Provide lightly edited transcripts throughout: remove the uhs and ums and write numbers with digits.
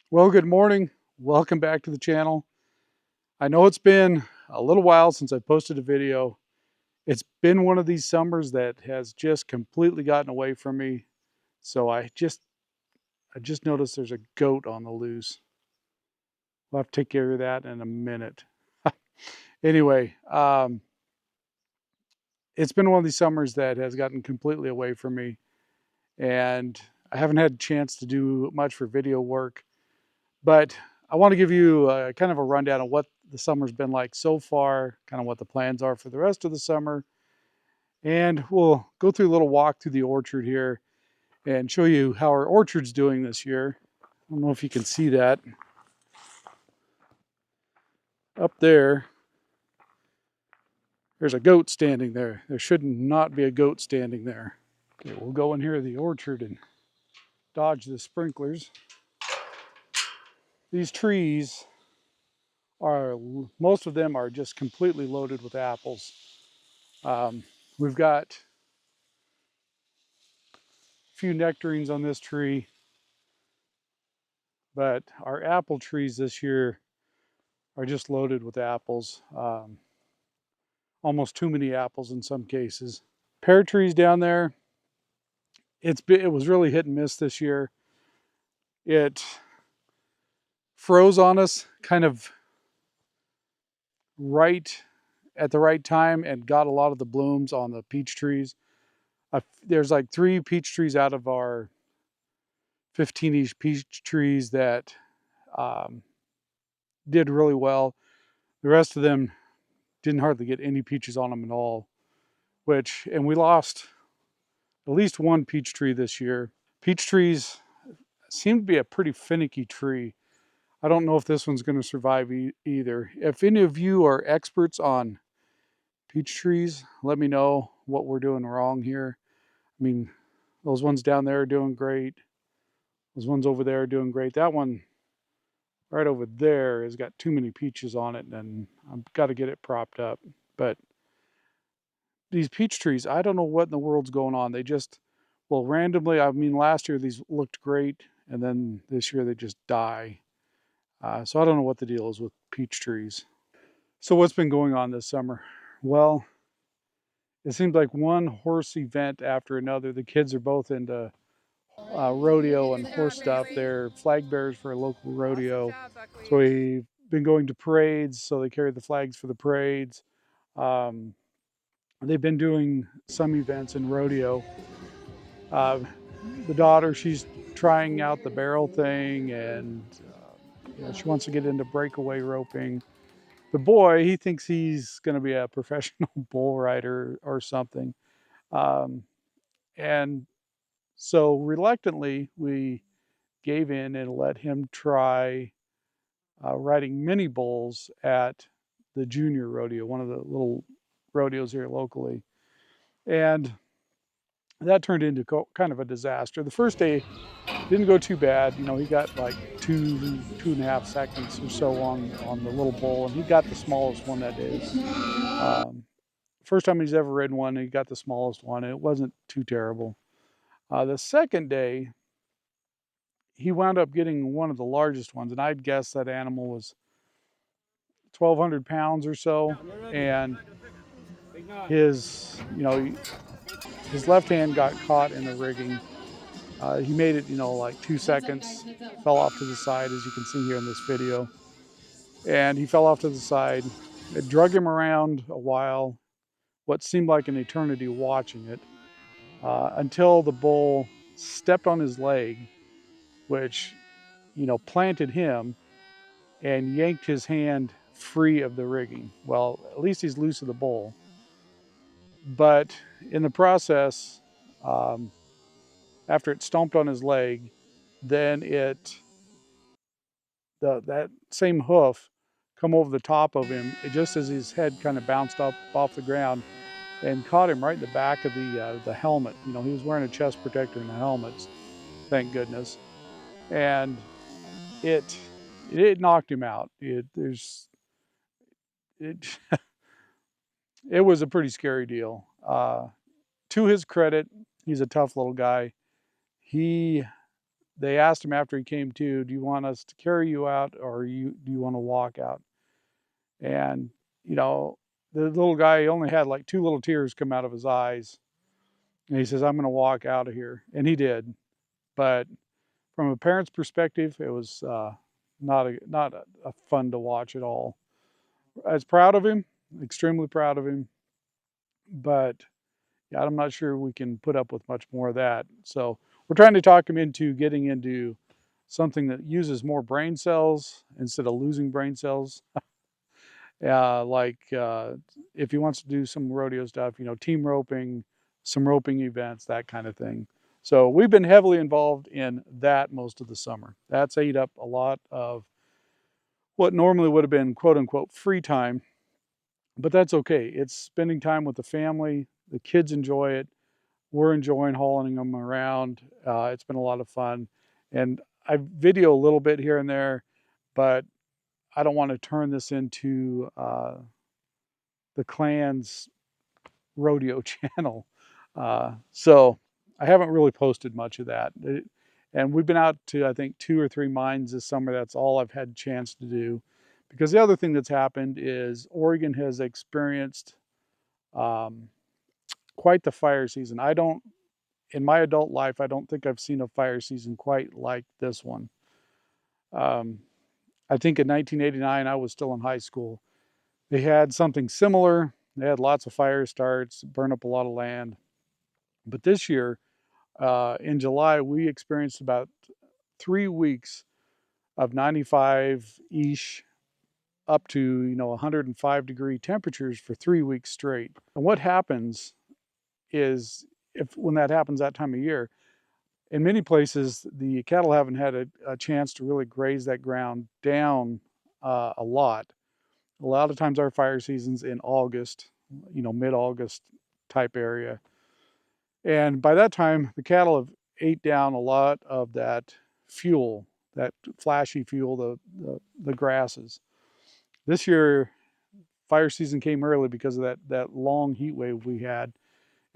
Well, good morning. Welcome back to the channel. I know it's been a little while since I posted a video. It's been one of these summers that has just completely gotten away from me. So I just noticed there's a goat on the loose. We'll have to take care of that in a minute. Anyway, it's been one of these summers that has gotten completely away from me, and I haven't had a chance to do much for video work. But I want to give you kind of a rundown of what the summer's been like so far, kind of what the plans are for the rest of the summer. And we'll go through a little walk through the orchard here and show you how our orchard's doing this year. I don't know if you can see that up there. There's a goat standing there. There should not be a goat standing there. Okay, we'll go in here to the orchard and dodge the sprinklers. These trees are, most of them are just completely loaded with apples. Um, we've got a few nectarines on this tree, but our apple trees this year are just loaded with apples. Almost too many apples in some cases. Pear trees down there, it was really hit and miss this year. It froze on us kind of right at the right time and got a lot of the blooms on the peach trees. There's like 3 peach trees out of our 15-ish peach trees that um, did really well. The rest of them didn't hardly get any peaches on them at all, and we lost at least 1 peach tree this year. Peach trees seem to be a pretty finicky tree. I don't know if this one's going to survive either. If any of you are experts on peach trees, let me know what we're doing wrong here. I mean, those ones down there are doing great. Those ones over there are doing great. That one right over there has got too many peaches on it, and I've got to get it propped up. But these peach trees, I don't know what in the world's going on. They just, well, randomly, I mean, last year these looked great, and then this year they just die. So I don't know what the deal is with peach trees. So what's been going on this summer? Well, it seems like one horse event after another. The kids are both into rodeo and horse stuff. They're flag bearers for a local rodeo. So we've been going to parades, so they carry the flags for the parades. Um, they've been doing some events in rodeo. Uh, the daughter, she's trying out the barrel thing, and she wants to get into breakaway roping. The boy, he thinks he's going to be a professional bull rider or something. Um, and so reluctantly, we gave in and let him try riding mini bulls at the junior rodeo, one of the little rodeos here locally. And that turned into kind of a disaster. The first day didn't go too bad. He got like 2.5 seconds or so on the little bull, and he got the smallest one that day. First time he's ever ridden one, he got the smallest one, and it wasn't too terrible. The second day, he wound up getting one of the largest ones, and I'd guess that animal was 1,200 pounds or so, and his, his left hand got caught in the rigging. He made it, like 2 seconds, fell off to the side, as you can see here in this video. And he fell off to the side. It drug him around a while, what seemed like an eternity watching it, until the bull stepped on his leg, which, planted him and yanked his hand free of the rigging. Well, at least he's loose of the bull. But in the process, um, after it stomped on his leg, then that same hoof come over the top of him, just as his head kind of bounced up off the ground and caught him right in the back of the helmet. He was wearing a chest protector and a helmet, thank goodness, and it it knocked him out. It it was a pretty scary deal. To his credit, he's a tough little guy. He they asked him after he came to, do you want us to carry you out, or do you want to walk out? And, you know, the little guy only had like two little tears come out of his eyes. And he says, I'm going to walk out of here. And he did. But from a parent's perspective, it was not a fun to watch at all. I was proud of him, extremely proud of him. But yeah, I'm not sure we can put up with much more of that. So we're trying to talk him into getting into something that uses more brain cells instead of losing brain cells. If he wants to do some rodeo stuff, team roping, some roping events, that kind of thing. So we've been heavily involved in that most of the summer. That's ate up a lot of what normally would have been quote unquote free time, but that's okay. It's spending time with the family. The kids enjoy it. We're enjoying hauling them around. It's been a lot of fun. And I video a little bit here and there, but I don't want to turn this into the clan's rodeo channel. So I haven't really posted much of that. And we've been out to, I think, 2 or 3 mines this summer. That's all I've had a chance to do. Because the other thing that's happened is Oregon has experienced um, quite the fire season. In my adult life, I don't think I've seen a fire season quite like this one. Um, I think in 1989, I was still in high school. They had something similar. They had lots of fire starts, burn up a lot of land. But this year, in July, we experienced about 3 weeks of 95-ish up to 105-degree temperatures for 3 weeks straight. And what happens is, if when that happens that time of year, in many places the cattle haven't had a chance to really graze that ground down a lot. A lot of times our fire season's in August, mid-August type area. And by that time, the cattle have ate down a lot of that fuel, that flashy fuel, the grasses. This year, fire season came early because of that long heat wave we had.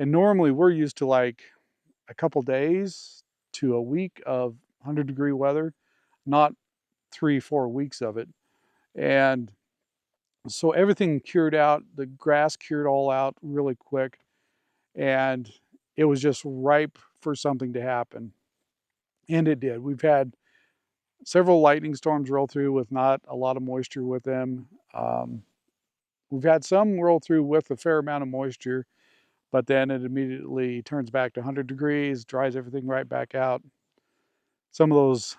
And normally we're used to like a couple days to a week of 100-degree weather, not 3-4 weeks of it. And so everything cured out, the grass cured all out really quick, and it was just ripe for something to happen. And it did. We've had several lightning storms roll through with not a lot of moisture with them. We've had some roll through with a fair amount of moisture, but then it immediately turns back to 100 degrees, dries everything right back out. Some of those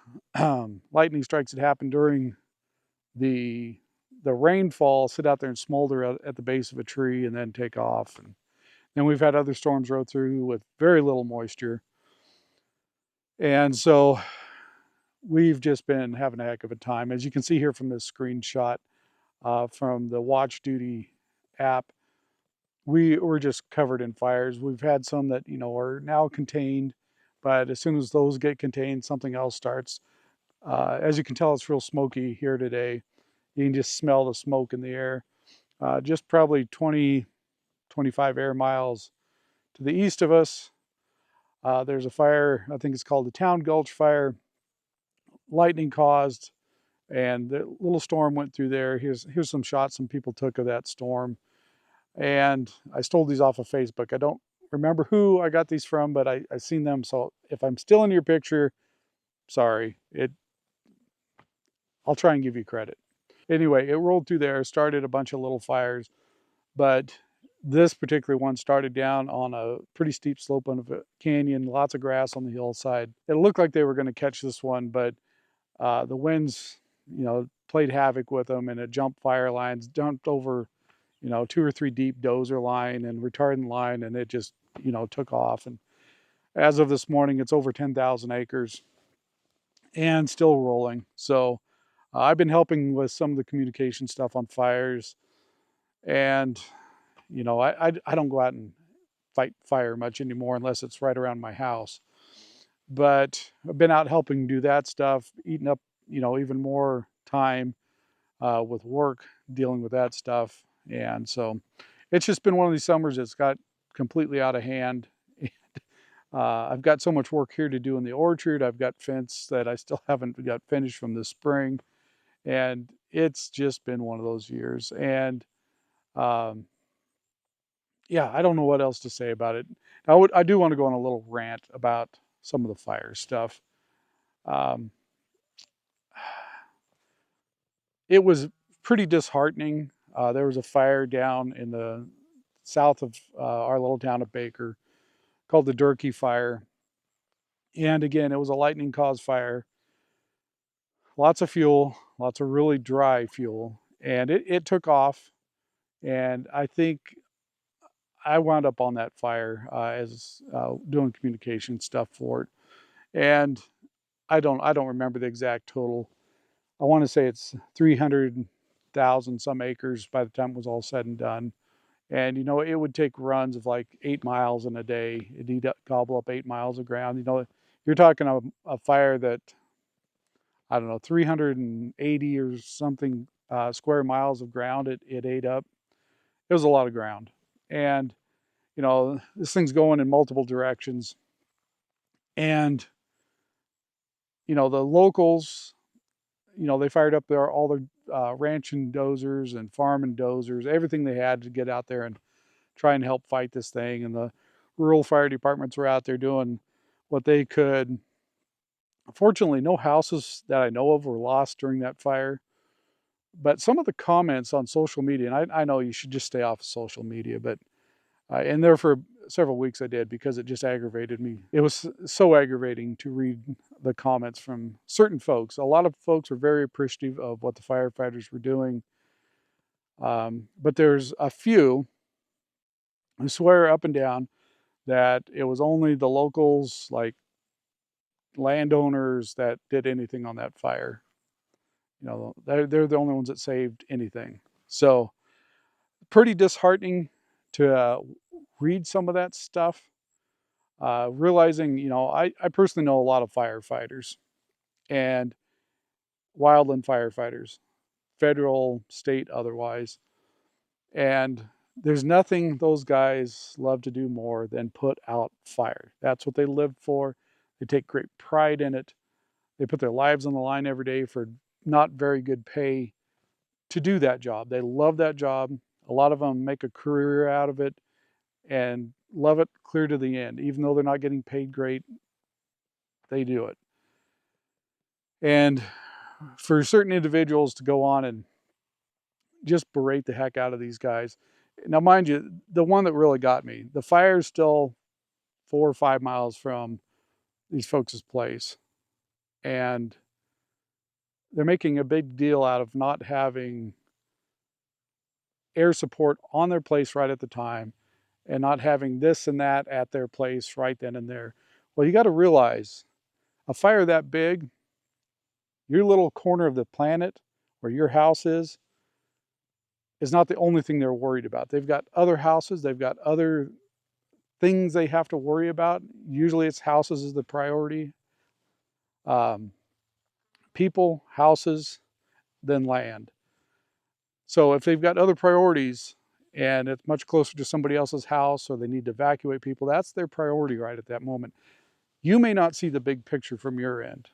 lightning strikes that happened during the rainfall sit out there and smolder at the base of a tree and then take off. And then we've had other storms roll through with very little moisture. And so we've just been having a heck of a time. As you can see here from this screenshot from the Watch Duty app, we were just covered in fires. We've had some that, are now contained, but as soon as those get contained, something else starts. As you can tell, it's real smoky here today. You can just smell the smoke in the air. Just probably 20, 25 air miles to the east of us, there's a fire. I think it's called the Town Gulch Fire. Lightning caused, and the little storm went through there. Here's some shots some people took of that storm. And I stole these off of Facebook. I don't remember who I got these from, but I seen them. So if I'm still in your picture, sorry. I'll try and give you credit. Anyway, it rolled through there, started a bunch of little fires, but this particular one started down on a pretty steep slope of a canyon, lots of grass on the hillside. It looked like they were going to catch this one, but the winds, played havoc with them, and it jumped fire lines, jumped over, 2 or 3 deep dozer line and retardant line, and it just, took off. And as of this morning, it's over 10,000 acres and still rolling. So I've been helping with some of the communication stuff on fires, and I don't go out and fight fire much anymore unless it's right around my house. But I've been out helping do that stuff, eating up, even more time with work, dealing with that stuff. And so it's just been one of these summers that's got completely out of hand. I've got so much work here to do in the orchard. I've got fence that I still haven't got finished from this spring. And it's just been one of those years. And um, yeah, I don't know what else to say about it. I do want to go on a little rant about some of the fire stuff. Um, it was pretty disheartening. There was a fire down in the south of our little town of Baker called the Durkee Fire. And again, it was a lightning caused fire. Lots of fuel, lots of really dry fuel. And it took off. And I think I wound up on that fire as doing communication stuff for it. And I don't remember the exact total. I want to say it's 300,000 some acres by the time it was all said and done. And it would take runs of like 8 miles in a day. It'd gobble up 8 miles of ground. You're talking a fire that, I don't know, 380 or something square miles of ground it ate up. It was a lot of ground. And this thing's going in multiple directions. And the locals, they fired up all their ranching dozers and farming dozers, everything they had to get out there and try and help fight this thing. And the rural fire departments were out there doing what they could. Fortunately, no houses that I know of were lost during that fire. But some of the comments on social media, and I know you should just stay off of social media, but and there for several weeks I did, because it just aggravated me. It was so aggravating to read the comments from certain folks. A lot of folks were very appreciative of what the firefighters were doing. But there's a few who swear up and down that it was only the locals, like landowners, that did anything on that fire. They're the only ones that saved anything. So pretty disheartening to read some of that stuff. Realizing, I personally know a lot of firefighters and wildland firefighters, federal, state, otherwise. And there's nothing those guys love to do more than put out fire. That's what they live for. They take great pride in it. They put their lives on the line every day for not very good pay to do that job. They love that job. A lot of them make a career out of it and love it clear to the end. Even though they're not getting paid great, they do it. And for certain individuals to go on and just berate the heck out of these guys. Now, mind you, the one that really got me, the fire is still 4 or 5 miles from these folks' place. And they're making a big deal out of not having air support on their place right at the time, and not having this and that at their place right then and there. Well, you got to realize, a fire that big, your little corner of the planet where your house is not the only thing they're worried about. They've got other houses, they've got other things they have to worry about. Usually it's houses is the priority. Um, People, houses, then land. So if they've got other priorities and it's much closer to somebody else's house, or they need to evacuate people, that's their priority right at that moment. You may not see the big picture from your end.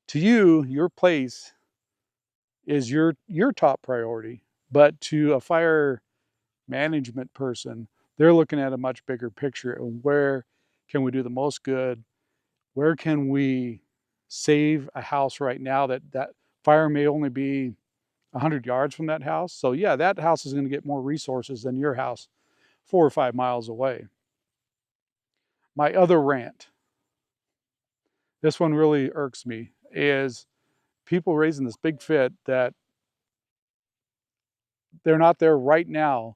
To you, your place is your top priority, but to a fire management person, they're looking at a much bigger picture and where can we do the most good? Where can we save a house right now that fire may only be 100 yards from that house? So yeah, that house is going to get more resources than your house 4 or 5 miles away. My other rant, this one really irks me, is people raising this big fit that they're not there right now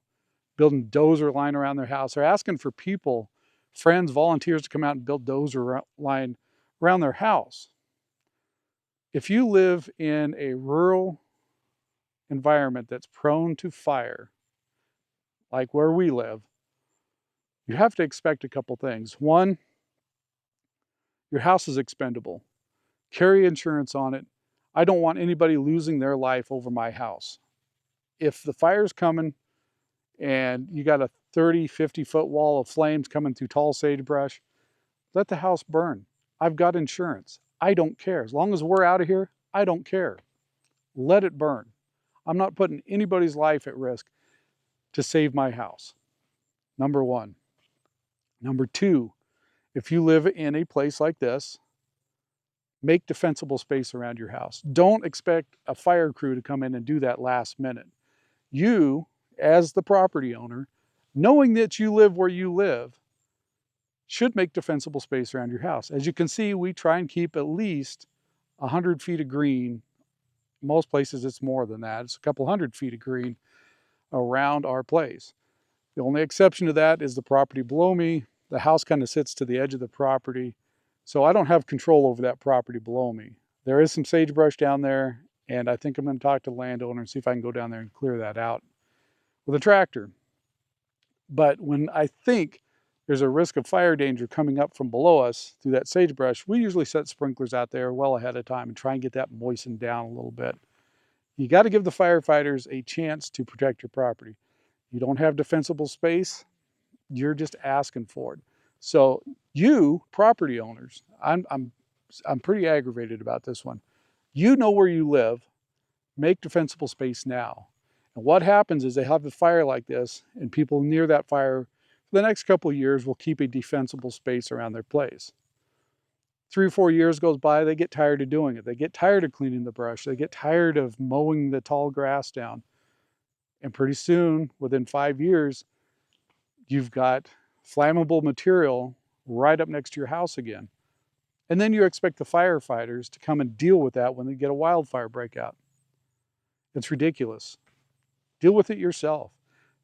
building dozer line around their house. They're asking for people, friends, volunteers, to come out and build dozer line around their house. If you live in a rural environment that's prone to fire, like where we live, you have to expect a couple things. One, your house is expendable. Carry insurance on it. I don't want anybody losing their life over my house. If the fire's coming and you got a 30, 50-foot wall of flames coming through tall sagebrush, Let the house burn. I've got insurance. I don't care. As long as we're out of here, I don't care. Let it burn. I'm not putting anybody's life at risk to save my house. Number one. Number two, if you live in a place like this, make defensible space around your house. Don't expect a fire crew to come in and do that last minute. You, as the property owner, knowing that you live where you live, should make defensible space around your house. As you can see, we try and keep at least 100 feet of green. Most places it's more than that. It's a couple hundred feet of green around our place. The only exception to that is the property below me. The house kind of sits to the edge of the property, so I don't have control over that property below me. There is some sagebrush down there, and I think I'm going to talk to the landowner and see if I can go down there and clear that out with a tractor. But when I think there's a risk of fire danger coming up from below us through that sagebrush, we usually set sprinklers out there well ahead of time and try and get that moistened down a little bit. You got to give the firefighters a chance to protect your property. You don't have defensible space, you're just asking for it. So you property owners, I'm pretty aggravated about this one. You know where you live, make defensible space now. And what happens is they have a fire like this, and people near that fire for the next couple of years will keep a defensible space around their place. 3 or 4 years goes by, they get tired of doing it. They get tired of cleaning the brush. They get tired of mowing the tall grass down. And pretty soon, within 5 years, you've got flammable material right up next to your house again. And then you expect the firefighters to come and deal with that when they get a wildfire breakout. It's ridiculous. Deal with it yourself.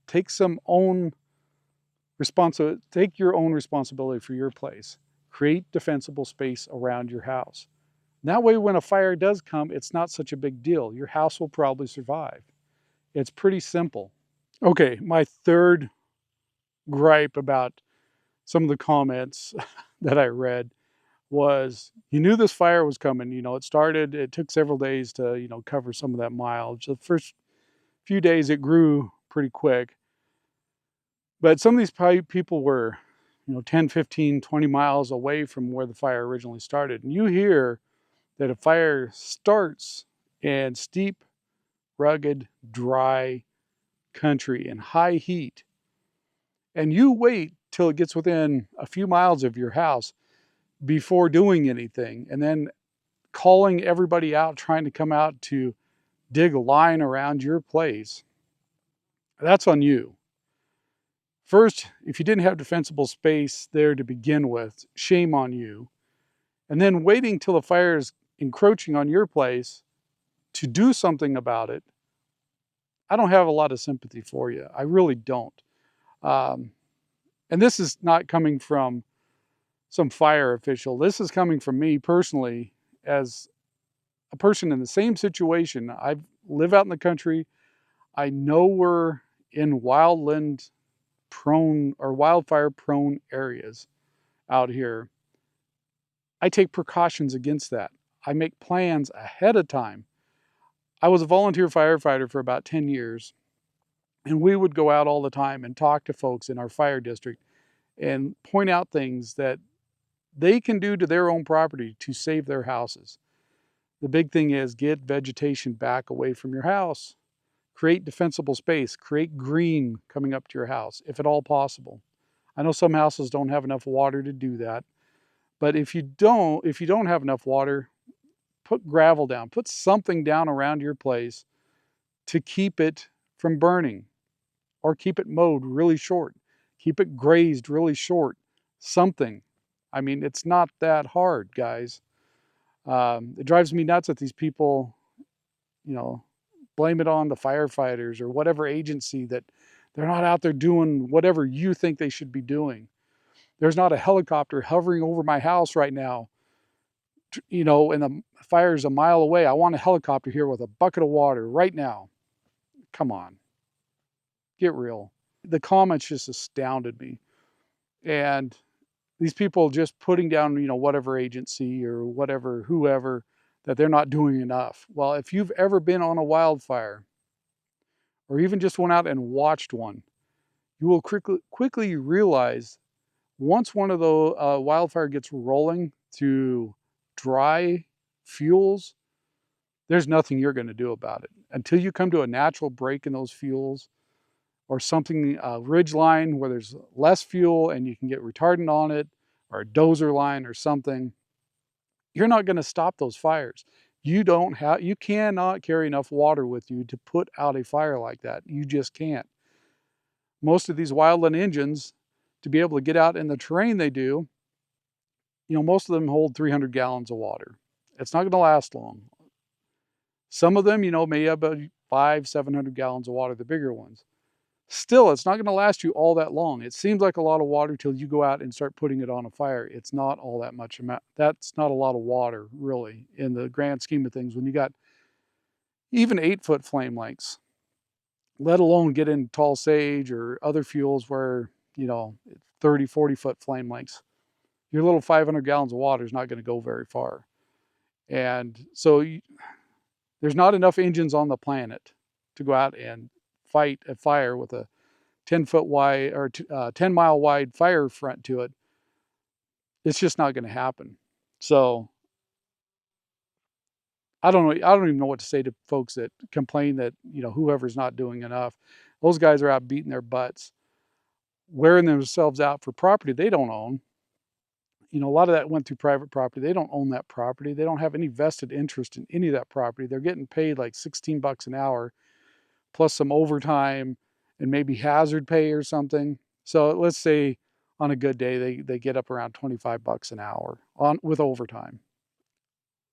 Take your own responsibility for your place. Create defensible space around your house. That way, when a fire does come, it's not such a big deal. Your house will probably survive. It's pretty simple. Okay, my third gripe about some of the comments that I read was, you knew this fire was coming. It took several days to, cover some of that mileage. The first few days it grew pretty quick. But some of these people were, 10, 15, 20 miles away from where the fire originally started. And you hear that a fire starts in steep, rugged, dry country in high heat. And you wait till it gets within a few miles of your house before doing anything, and then calling everybody out, trying to come out to dig a line around your place. That's on you. First, if you didn't have defensible space there to begin with, shame on you. And then waiting till the fire is encroaching on your place to do something about it, I don't have a lot of sympathy for you. I really don't. And this is not coming from some fire official. This is coming from me personally as a person in the same situation. I live out in the country. I know we're in wildland prone or wildfire prone areas out here. I take precautions against that. I make plans ahead of time. I was a volunteer firefighter for about 10 years, and we would go out all the time and talk to folks in our fire district and point out things that they can do to their own property to save their houses. The big thing is get vegetation back away from your house. Create defensible space. Create green coming up to your house, if at all possible. I know some houses don't have enough water to do that, but if you don't have enough water, put gravel down. Put something down around your place to keep it from burning, or keep it mowed really short. Keep it grazed really short. Something. I mean, it's not that hard, guys. It drives me nuts that these people, blame it on the firefighters or whatever agency that they're not out there doing whatever you think they should be doing. There's not a helicopter hovering over my house right now, and the fire's a mile away. I want a helicopter here with a bucket of water right now. Come on. Get real. The comments just astounded me. And these people just putting down, whatever agency or whatever, whoever, that they're not doing enough. Well, if you've ever been on a wildfire or even just went out and watched one, you will quickly realize Once one of the wildfire gets rolling through dry fuels, there's nothing you're going to do about it until you come to a natural break in those fuels, or something, a ridge line where there's less fuel and you can get retardant on it, or a dozer line or something. You're not going to stop those fires. You cannot carry enough water with you to put out a fire like that. You just can't. Most of these wildland engines, to be able to get out in the terrain they do, most of them hold 300 gallons of water. It's not going to last long. Some of them, may have about 500-700 gallons of water, the bigger ones. Still, it's not going to last you all that long. It seems like a lot of water till you go out and start putting it on a fire. It's not all that much amount. That's not a lot of water, really, in the grand scheme of things. When you got even 8-foot flame lengths, let alone get in tall sage or other fuels where, 30, 40-foot flame lengths, your little 500 gallons of water is not going to go very far. And so there's not enough engines on the planet to go out and fight a fire with a 10-foot wide or 10-mile wide fire front to it. It's just not going to happen. So I don't know. I don't even know what to say to folks that complain that, whoever's not doing enough. Those guys are out beating their butts, wearing themselves out for property they don't own. A lot of that went through private property. They don't own that property. They don't have any vested interest in any of that property. They're getting paid like $16 an hour, plus some overtime and maybe hazard pay or something. So let's say on a good day, they get up around $25 an hour with overtime.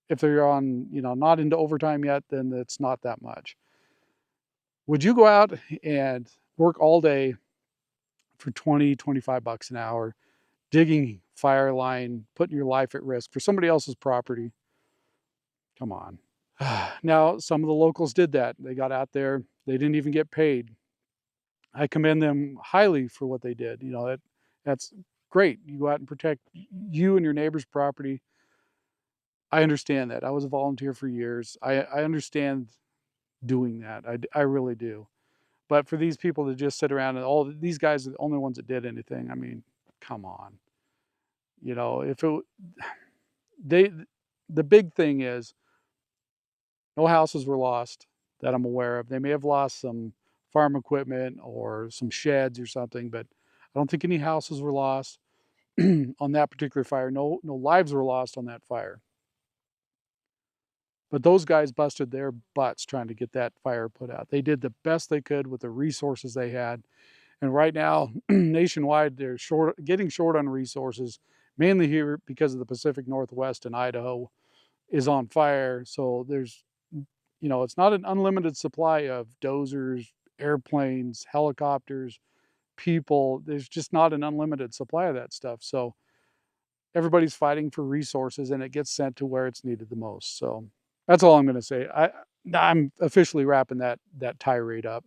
If they're on, not into overtime yet, then it's not that much. Would you go out and work all day for 25 bucks an hour, digging fire line, putting your life at risk for somebody else's property? Come on. Now, some of the locals did that. They got out there. They didn't even get paid. I commend them highly for what they did. That's great. You go out and protect you and your neighbor's property. I understand that. I was a volunteer for years. I understand doing that. I really do. But for these people to just sit around and all these guys are the only ones that did anything, I mean, come on. If it they the big thing is no houses were lost that I'm aware of. They may have lost some farm equipment or some sheds or something, but I don't think any houses were lost on that particular fire. No lives were lost on that fire. But those guys busted their butts trying to get that fire put out. They did the best they could with the resources they had. And right now, nationwide, they're getting short on resources, mainly here because of the Pacific Northwest and Idaho is on fire. So there's, it's not an unlimited supply of dozers, airplanes, helicopters, people. There's just not an unlimited supply of that stuff. So everybody's fighting for resources and it gets sent to where it's needed the most. So that's all I'm going to say. I'm officially wrapping that tirade up.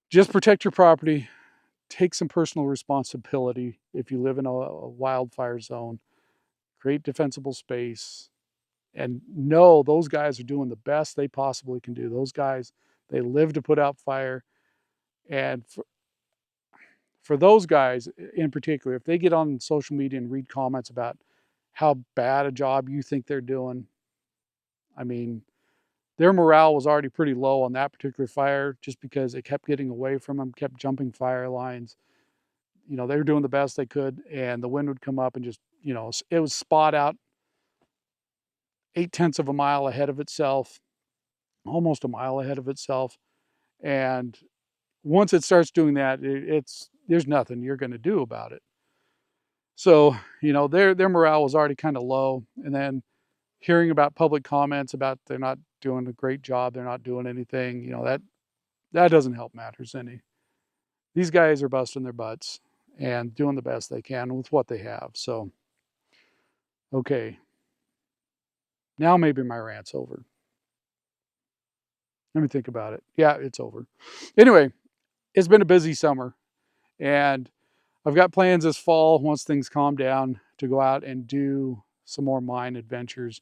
Just protect your property. Take some personal responsibility if you live in a wildfire zone. Create defensible space. And know those guys are doing the best they possibly can do. Those guys, they live to put out fire. And for those guys in particular, if they get on social media and read comments about how bad a job you think they're doing, I mean, their morale was already pretty low on that particular fire just because it kept getting away from them, kept jumping fire lines. They were doing the best they could, and the wind would come up and just, it was spot out 0.8 of a mile ahead of itself, almost a mile ahead of itself. And once it starts doing that, there's nothing you're going to do about it. So, their morale was already kind of low. And then hearing about public comments about they're not doing a great job, they're not doing anything, that doesn't help matters any. These guys are busting their butts and doing the best they can with what they have. So, okay. Now maybe my rant's over. Let me think about it. Yeah, it's over. Anyway, it's been a busy summer, and I've got plans this fall, once things calm down, to go out and do some more mine adventures.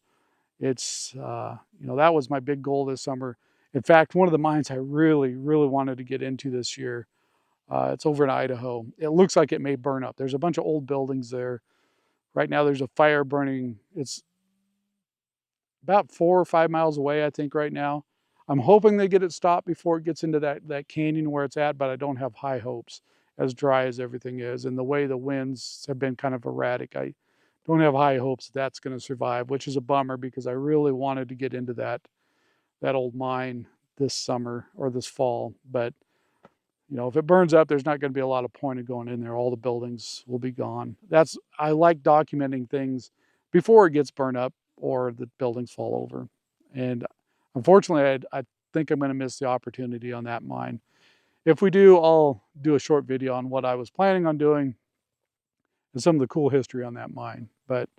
It's, that was my big goal this summer. In fact, one of the mines I really, really wanted to get into this year It's over in Idaho. It looks like it may burn up. There's a bunch of old buildings there. Right now there's a fire burning. It's about 4 or 5 miles away, I think, right now. I'm hoping they get it stopped before it gets into that canyon where it's at, but I don't have high hopes, as dry as everything is. And the way the winds have been kind of erratic, I don't have high hopes that's going to survive, which is a bummer because I really wanted to get into that old mine this summer or this fall. But if it burns up, there's not going to be a lot of point of going in there. All the buildings will be gone. I like documenting things before it gets burned up or the buildings fall over. And unfortunately, I think I'm going to miss the opportunity on that mine. If we do, I'll do a short video on what I was planning on doing and some of the cool history on that mine. But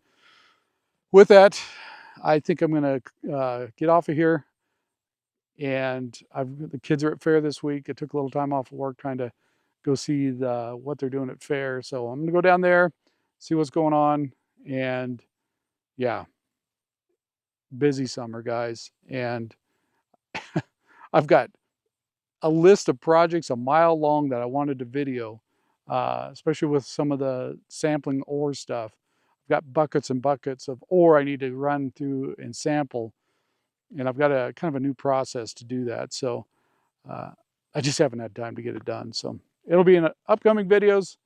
with that, I think I'm going to get off of here. And the kids are at fair this week. I took a little time off of work trying to go see what they're doing at fair. So I'm gonna go down there, see what's going on. And yeah, busy summer, guys. And I've got a list of projects a mile long that I wanted to video, especially with some of the sampling ore stuff. I've got buckets and buckets of ore I need to run through and sample. And I've got a kind of a new process to do that. So I just haven't had time to get it done. So it'll be in upcoming videos.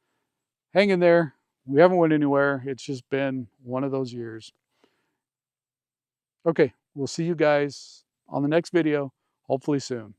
Hang in there. We haven't went anywhere. It's just been one of those years. Okay, we'll see you guys on the next video, hopefully soon.